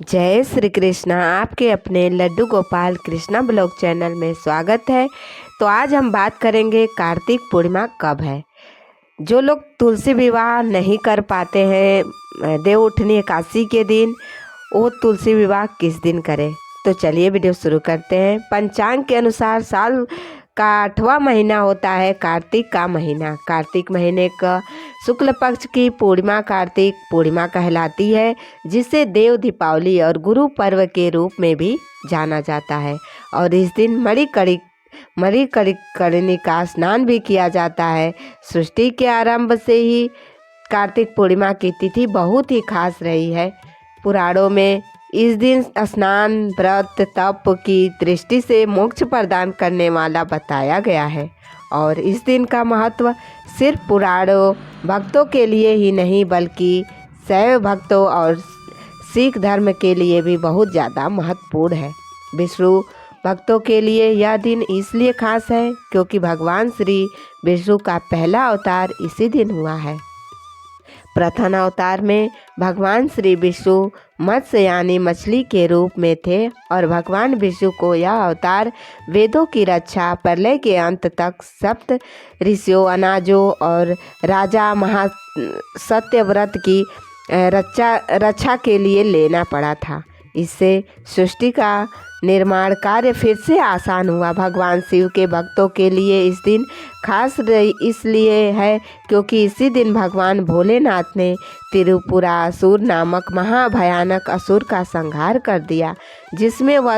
जय श्री कृष्णा। आपके अपने लड्डू गोपाल कृष्णा ब्लॉग चैनल में स्वागत है। तो आज हम बात करेंगे कार्तिक पूर्णिमा कब है। जो लोग तुलसी विवाह नहीं कर पाते हैं देव उठनी एकादशी के दिन, वो तुलसी विवाह किस दिन करें। तो चलिए वीडियो शुरू करते हैं। पंचांग के अनुसार साल का 8वां महीना होता है कार्तिक का महीना। कार्तिक महीने का शुक्ल पक्ष की पूर्णिमा कार्तिक पूर्णिमा कहलाती है, जिसे देव दीपावली और गुरु पर्व के रूप में भी जाना जाता है। और इस दिन मणिकर्णिका का स्नान भी किया जाता है। सृष्टि के आरंभ से ही कार्तिक पूर्णिमा की तिथि बहुत ही खास रही है। पुराणों में इस दिन स्नान व्रत तप की दृष्टि से मोक्ष प्रदान करने वाला बताया गया है। और इस दिन का महत्व सिर्फ पुराणों भक्तों के लिए ही नहीं, बल्कि शैव भक्तों और सिख धर्म के लिए भी बहुत ज़्यादा महत्वपूर्ण है। विष्णु भक्तों के लिए यह दिन इसलिए खास है क्योंकि भगवान श्री विष्णु का पहला अवतार इसी दिन हुआ है। प्रथम अवतार में भगवान श्री विष्णु मत्स्य यानी मछली के रूप में थे और भगवान विष्णु को यह अवतार वेदों की रक्षा, प्रलय के अंत तक सप्त ऋषियों, अनाजों और राजा सत्यव्रत की रक्षा के लिए लेना पड़ा था। इससे सृष्टि का निर्माण कार्य फिर से आसान हुआ। भगवान शिव के भक्तों के लिए इस दिन खास इसलिए है क्योंकि इसी दिन भगवान भोलेनाथ ने त्रिपुरासुर नामक महाभयानक असुर का संहार कर दिया, जिसमें वह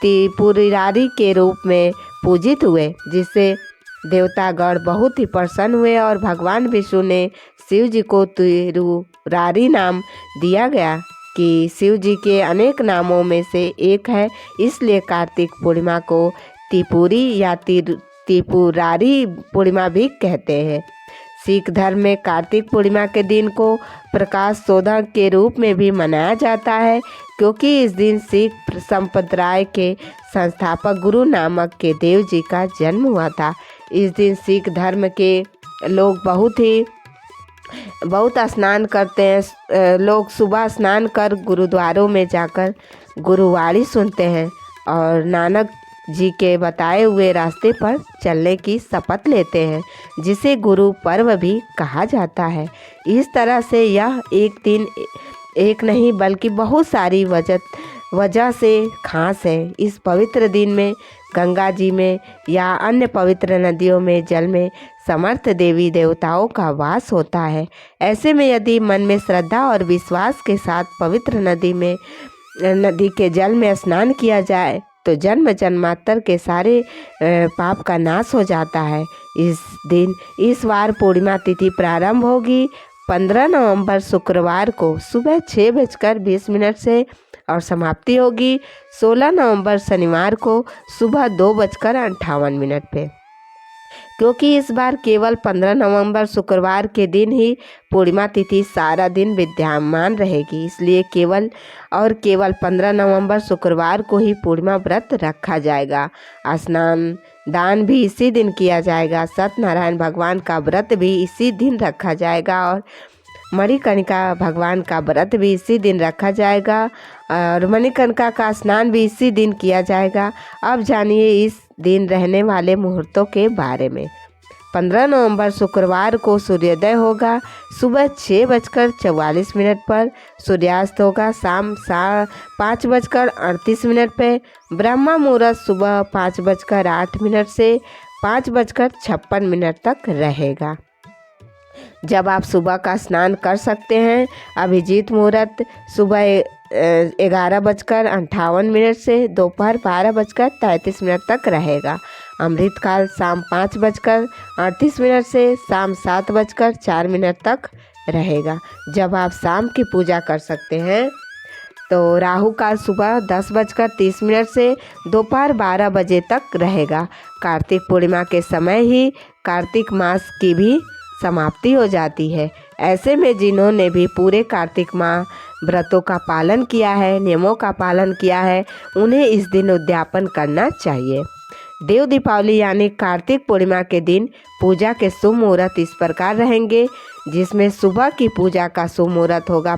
त्रिपुरारी के रूप में पूजित हुए, जिससे देवतागण बहुत ही प्रसन्न हुए और भगवान विष्णु ने शिव जी को त्रिपुरारी नाम दिया गया कि शिव जी के अनेक नामों में से एक है। इसलिए कार्तिक पूर्णिमा को त्रिपुरी या त्रिपुरारी पूर्णिमा भी कहते हैं। सिख धर्म में कार्तिक पूर्णिमा के दिन को प्रकाश शोधन के रूप में भी मनाया जाता है, क्योंकि इस दिन सिख संप्रदाय के संस्थापक गुरु नानक के देव जी का जन्म हुआ था। इस दिन सिख धर्म के लोग बहुत स्नान करते हैं। लोग सुबह स्नान कर गुरुद्वारों में जाकर गुरुवाणी सुनते हैं और नानक जी के बताए हुए रास्ते पर चलने की शपथ लेते हैं, जिसे गुरु पर्व भी कहा जाता है। इस तरह से यह एक दिन एक नहीं बल्कि बहुत सारी वजह से खास है। इस पवित्र दिन में गंगा जी में या अन्य पवित्र नदियों में जल में समर्थ देवी देवताओं का वास होता है। ऐसे में यदि मन में श्रद्धा और विश्वास के साथ पवित्र नदी के जल में स्नान किया जाए तो जन्म जन्मांतर के सारे पाप का नाश हो जाता है। इस बार पूर्णिमा तिथि प्रारंभ होगी 15 नवंबर शुक्रवार को सुबह 6:20 से और समाप्ति होगी 16 नवंबर शनिवार को सुबह 2:58 पे। क्योंकि इस बार केवल 15 नवंबर शुक्रवार के दिन ही पूर्णिमा तिथि सारा दिन विद्यमान रहेगी, इसलिए केवल 15 नवंबर शुक्रवार को ही पूर्णिमा व्रत रखा जाएगा। स्नान दान भी इसी दिन किया जाएगा। सत्यनारायण भगवान का व्रत भी इसी दिन रखा जाएगा और मणिकर्णिका भगवान का व्रत भी इसी दिन रखा जाएगा और मणिकर्णिका का स्नान भी इसी दिन किया जाएगा। अब जानिए इस दिन रहने वाले मुहूर्तों के बारे में। 15 नवंबर शुक्रवार को सूर्योदय होगा सुबह 6:44 पर। सूर्यास्त होगा शाम 5:38 पे। ब्रह्म मुहूर्त सुबह 5:08 से 5:56 तक रहेगा, जब आप सुबह का स्नान कर सकते हैं। अभिजीत मुहूर्त सुबह 11:58 से दोपहर 12:33 तक रहेगा। अमृतकाल शाम 5:38 से शाम 7:04 तक रहेगा, जब आप शाम की पूजा कर सकते हैं। तो राहु काल सुबह 10:30 से दोपहर 12 बजे तक रहेगा। कार्तिक पूर्णिमा के समय ही कार्तिक मास की भी समाप्ति हो जाती है। ऐसे में जिन्होंने भी पूरे कार्तिक माह व्रतों का पालन किया है, नियमों का पालन किया है, उन्हें इस दिन उद्यापन करना चाहिए। देव दीपावली यानी कार्तिक पूर्णिमा के दिन पूजा के शुभ मुहूर्त इस प्रकार रहेंगे, जिसमें सुबह की पूजा का शुभ मुहूर्त होगा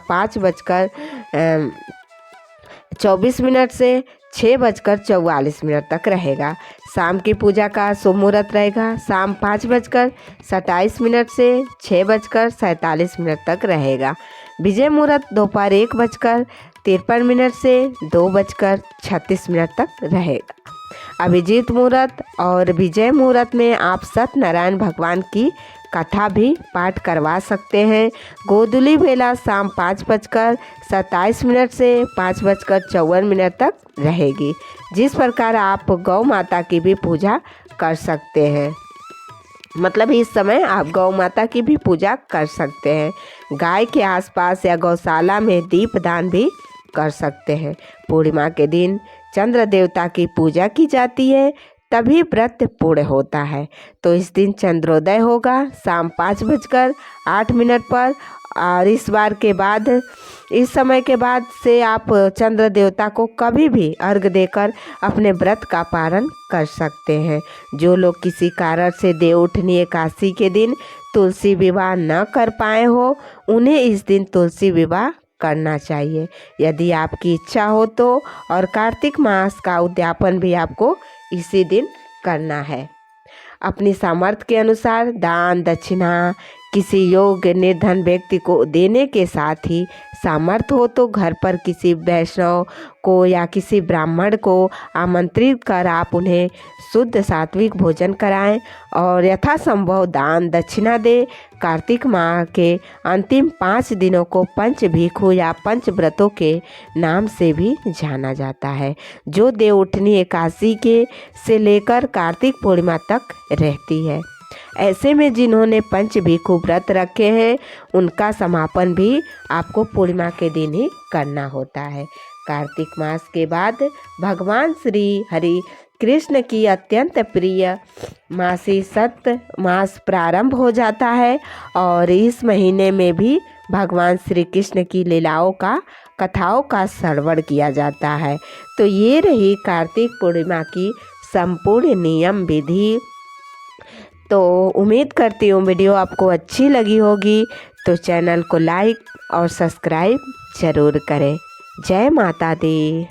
24 मिनट से 6:44 तक रहेगा। शाम की पूजा का शुभ मुहूर्त रहेगा शाम 5:27 से 6:47 तक रहेगा। विजय मुहूर्त दोपहर 1:53 से 2:36 तक रहेगा। अभिजीत मुहूर्त और विजय मुहूर्त में आप सत्यनारायण भगवान की कथा भी पाठ करवा सकते हैं। गोधूली बेला शाम 5:27 से 5:54 तक रहेगी। जिस प्रकार आप गौ माता की भी पूजा कर सकते हैं, मतलब इस समय आप गौ माता की भी पूजा कर सकते हैं। गाय के आसपास या गौशाला में दीपदान भी कर सकते हैं। पूर्णिमा के दिन चंद्र देवता की पूजा की जाती है, तभी व्रत पूर्ण होता है। तो इस दिन चंद्रोदय होगा शाम 5:08 पर, और इस समय के बाद से आप चंद्र देवता को कभी भी अर्घ देकर अपने व्रत का पारण कर सकते हैं। जो लोग किसी कारण से देवउठनी एकादशी के दिन तुलसी विवाह न कर पाए हो, उन्हें इस दिन तुलसी विवाह करना चाहिए यदि आपकी इच्छा हो तो। और कार्तिक मास का उद्यापन भी आपको इसी दिन करना है। अपनी सामर्थ्य के अनुसार दान दक्षिणा किसी योग्य निर्धन व्यक्ति को देने के साथ ही सामर्थ्य हो तो घर पर किसी वैष्णव को या किसी ब्राह्मण को आमंत्रित कर आप उन्हें शुद्ध सात्विक भोजन कराएं और यथासंभव दान दक्षिणा दें। कार्तिक माह के अंतिम 5 दिनों को पंच भिखु या पंच व्रतों के नाम से भी जाना जाता है, जो देवउठनी एकादशी के से लेकर कार्तिक पूर्णिमा तक रहती है। ऐसे में जिन्होंने पंच भिखु व्रत रखे हैं, उनका समापन भी आपको पूर्णिमा के दिन ही करना होता है। कार्तिक मास के बाद भगवान श्री हरि कृष्ण की अत्यंत प्रिय मासी सत्य मास प्रारंभ हो जाता है, और इस महीने में भी भगवान श्री कृष्ण की लीलाओं का कथाओं का श्रवण किया जाता है। तो ये रही कार्तिक पूर्णिमा की संपूर्ण नियम विधि। तो उम्मीद करती हूँ वीडियो आपको अच्छी लगी होगी, तो चैनल को लाइक और सब्सक्राइब ज़रूर करें। जय माता दी।